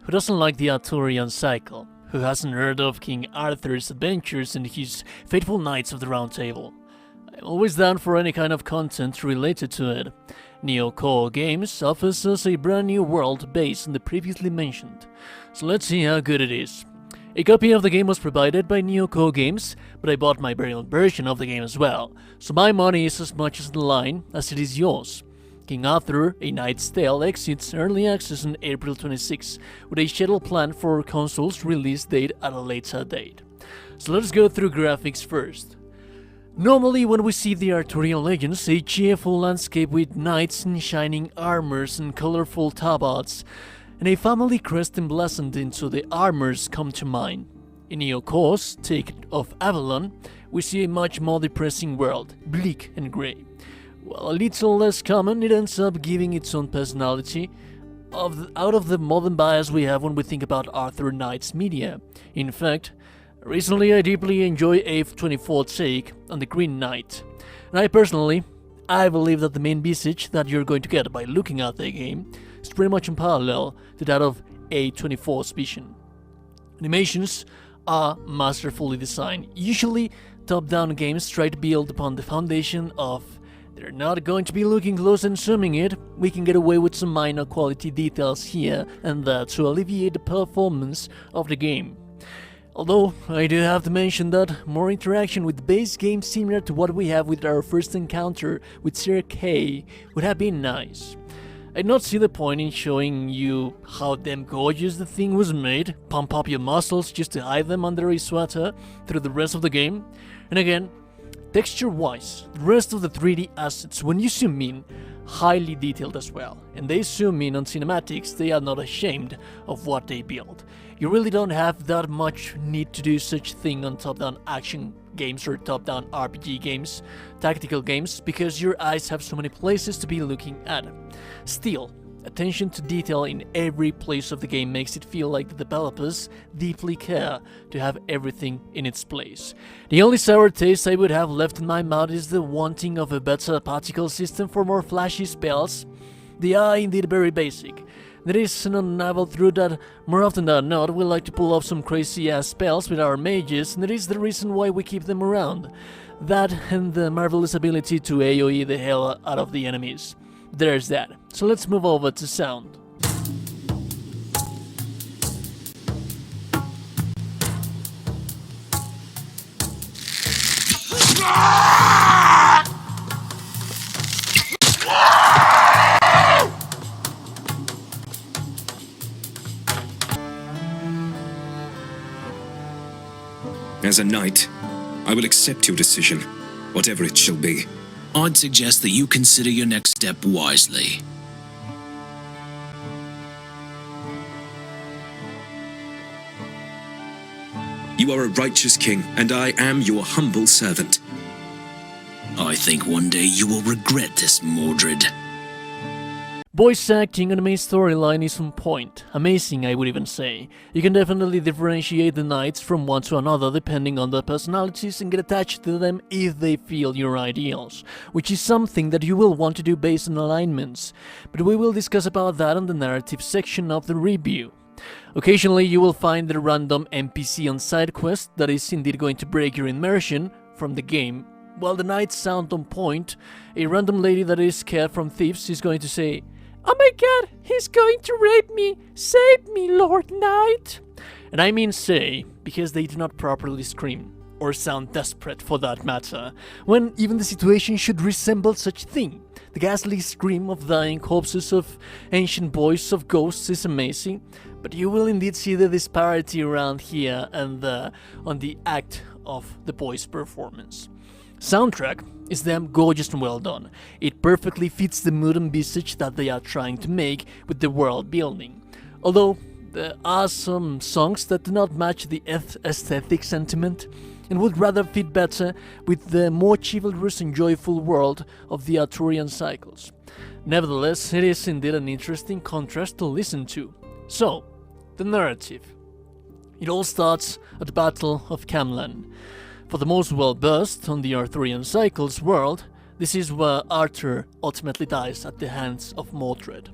Who doesn't like the Arthurian cycle? Who hasn't heard of King Arthur's adventures and his faithful Knights of the Round Table? I'm always down for any kind of content related to it. RPJames offers us a brand new world based on the previously mentioned, so let's see how good it is. A copy of the game was provided by RPJames, but I bought my very own version of the game as well, so my money is as much as the line as it is yours. King Arthur, A Knight's Tale exits early access on April 26, with a schedule planned for consoles release date at a later date. So let's go through graphics first. Normally when we see the Arthurian legends, a cheerful landscape with knights in shining armors and colorful tabards, and a family crest emblazoned into the armors come to mind. In Neocor's take of Avalon, we see a much more depressing world, bleak and grey. While a little less common, it ends up giving its own personality out of the modern bias we have when we think about Arthur Knight's media. In fact, recently I deeply enjoy A24's take on the Green Knight, and I believe that the main message that you're going to get by looking at the game is pretty much in parallel to that of A24's vision. Animations are masterfully designed. Usually, top-down games try to build upon the foundation of they're not going to be looking close and zooming it. We can get away with some minor quality details here and there to alleviate the performance of the game. Although, I do have to mention that more interaction with the base game similar to what we have with our first encounter with Sir Kay would have been nice. I not see the point in showing you how damn gorgeous the thing was made, pump up your muscles just to hide them under a sweater through the rest of the game. And again, texture-wise, the rest of the 3D assets, when you zoom in, highly detailed as well. And they zoom in on cinematics, they are not ashamed of what they build. You really don't have that much need to do such thing on top-down action games or top-down RPG games, tactical games, because your eyes have so many places to be looking at. Still, attention to detail in every place of the game makes it feel like the developers deeply care to have everything in its place. The only sour taste I would have left in my mouth is the wanting of a better particle system for more flashy spells. They are indeed very basic. There is an undeniable truth that more often than not we like to pull off some crazy ass spells with our mages, and that is the reason why we keep them around. That and the marvelous ability to AoE the hell out of the enemies. There's that. So let's move over to sound. As a knight, I will accept your decision, whatever it shall be. I'd suggest that you consider your next step wisely. You are a righteous king, and I am your humble servant. I think one day you will regret this, Mordred. Voice acting and the main storyline is on point. Amazing, I would even say. You can definitely differentiate the knights from one to another depending on their personalities and get attached to them if they feel your ideals, which is something that you will want to do based on alignments, but we will discuss about that in the narrative section of the review. Occasionally you will find the random NPC on side quest that is indeed going to break your immersion from the game. While the knights sound on point, a random lady that is scared from thieves is going to say, "Oh my god, he's going to rape me! Save me, Lord Knight!" And I mean say, because they do not properly scream, or sound desperate for that matter, when even the situation should resemble such thing. The ghastly scream of dying corpses of ancient boys of ghosts is amazing, but you will indeed see the disparity around here and there on the act of the boys' performance. Soundtrack is damn gorgeous and well done. It perfectly fits the mood and message that they are trying to make with the world building. Although there are some songs that do not match the aesthetic sentiment and would rather fit better with the more chivalrous and joyful world of the Arthurian cycles. Nevertheless, it is indeed an interesting contrast to listen to. So, the narrative. It all starts at the Battle of Camelot. For the most well-versed on the Arthurian Cycles world, this is where Arthur ultimately dies at the hands of Mordred.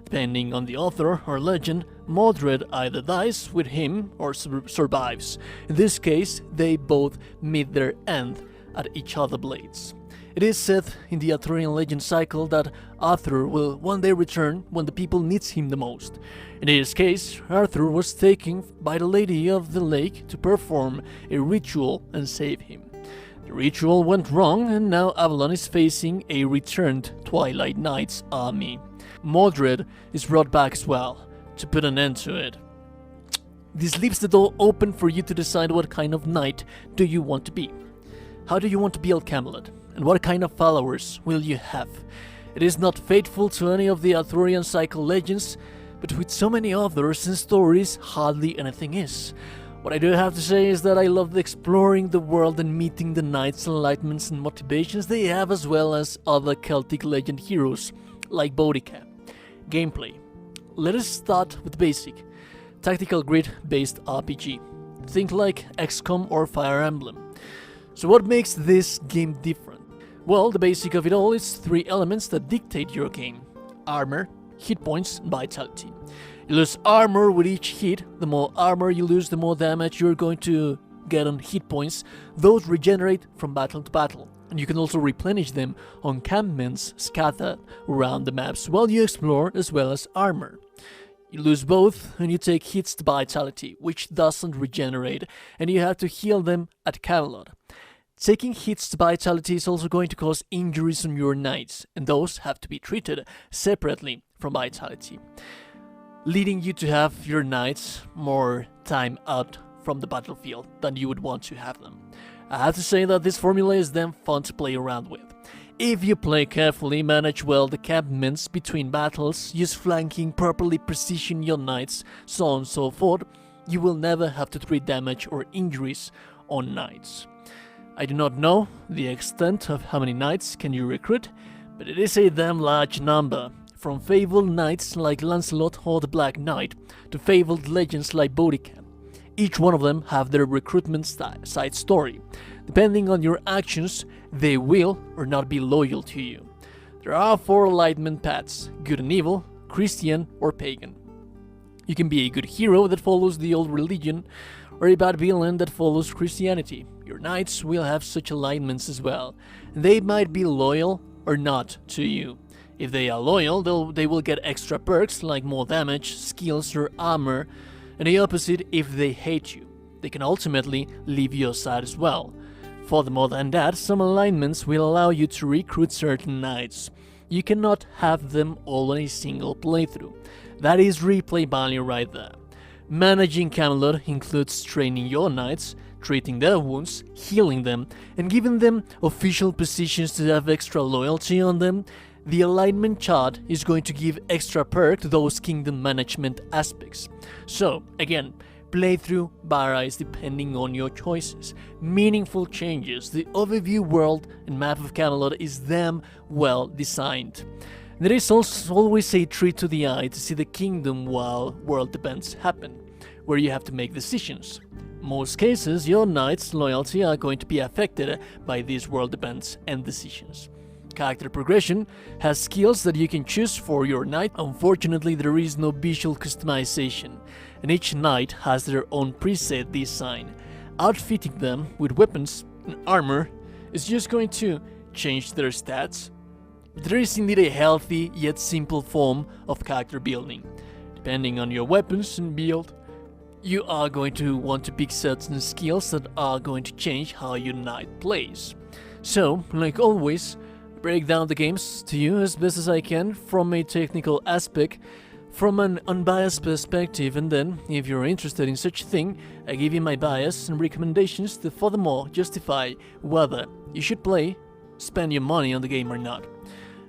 Depending on the author or legend, Mordred either dies with him or survives. In this case, they both meet their end at each other's blades. It is said in the Arthurian legend cycle that Arthur will one day return when the people needs him the most. In this case, Arthur was taken by the Lady of the Lake to perform a ritual and save him. The ritual went wrong, and now Avalon is facing a returned Twilight Knights army. Mordred is brought back as well, to put an end to it. This leaves the door open for you to decide what kind of knight do you want to be. How do you want to build Camelot, and what kind of followers will you have? It is not faithful to any of the Arthurian cycle legends, but with so many others and stories, hardly anything is. What I do have to say is that I loved exploring the world and meeting the knights' enlightenments and motivations they have, as well as other Celtic legend heroes like Boudica. Gameplay. Let us start with basic. Tactical grid-based RPG. Think like XCOM or Fire Emblem. So what makes this game different? Well, the basic of it all is 3 elements that dictate your game. Armor, hit points, and vitality. You lose armor with each hit. The more armor you lose, the more damage you're going to get on hit points. Those regenerate from battle to battle, and you can also replenish them on encampments scattered around the maps while you explore, as well as armor. You lose both and you take hits to vitality, which doesn't regenerate, and you have to heal them at Camelot. Taking hits to vitality is also going to cause injuries on your knights, and those have to be treated separately from vitality, leading you to have your knights more time out from the battlefield than you would want to have them. I have to say that this formula is then fun to play around with. If you play carefully, manage well the encampments between battles, use flanking, properly position your knights, so on and so forth, you will never have to treat damage or injuries on knights. I do not know the extent of how many knights can you recruit, but it is a damn large number. From fabled knights like Lancelot or the Black Knight to fabled legends like Boudica. Each one of them have their recruitment side story. Depending on your actions, they will or not be loyal to you. There are 4 enlightenment paths: good and evil, Christian or pagan. You can be a good hero that follows the old religion, or a bad villain that follows Christianity. Your knights will have such alignments as well, and they might be loyal or not to you. If they are loyal, they will get extra perks like more damage, skills or armor, and the opposite if they hate you. They can ultimately leave your side as well. Furthermore than that, some alignments will allow you to recruit certain knights. You cannot have them all in a single playthrough. That is replay value right there. Managing Camelot includes training your knights, treating their wounds, healing them, and giving them official positions to have extra loyalty on them. The alignment chart is going to give extra perk to those kingdom management aspects. So, again, playthrough varies depending on your choices. Meaningful changes. The overview world and map of Camelot is damn well designed. There is also always a treat to the eye to see the kingdom while world events happen, where you have to make decisions. Most cases, your knight's loyalty are going to be affected by these world events and decisions. Character progression has skills that you can choose for your knight. Unfortunately, there is no visual customization, and each knight has their own preset design. Outfitting them with weapons and armor is just going to change their stats. There is indeed a healthy yet simple form of character building. Depending on your weapons and build, you are going to want to pick certain skills that are going to change how your knight plays. So, like always, break down the games to you as best as I can from a technical aspect, from an unbiased perspective, and then, if you're interested in such a thing, I give you my bias and recommendations to furthermore justify whether you should spend your money on the game or not.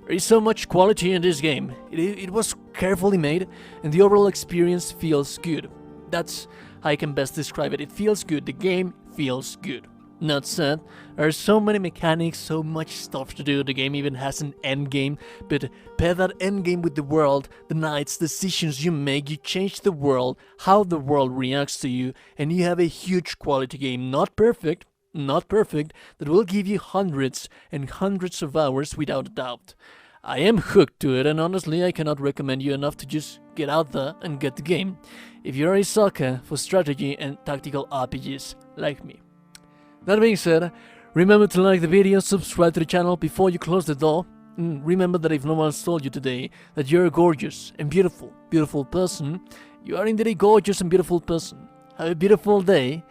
There is so much quality in this game. It was carefully made, and the overall experience feels good. That's how I can best describe it. It feels good. The game feels good. Not said, there are so many mechanics, so much stuff to do. The game even has an end game, but pair that end game with the world, the knights, decisions you make, you change the world, how the world reacts to you, and you have a huge quality game. Not perfect, not perfect, that will give you hundreds and hundreds of hours without a doubt. I am hooked to it, and honestly I cannot recommend you enough to just get out there and get the game, if you're a sucker for strategy and tactical RPGs like me. That being said, remember to like the video, subscribe to the channel before you close the door, and remember that if no one's told you today that you're a gorgeous and beautiful, beautiful person, you are indeed a gorgeous and beautiful person. Have a beautiful day,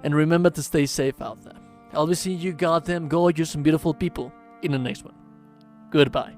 and remember to stay safe out there. I'll be seeing you goddamn gorgeous and beautiful people in the next one. Goodbye.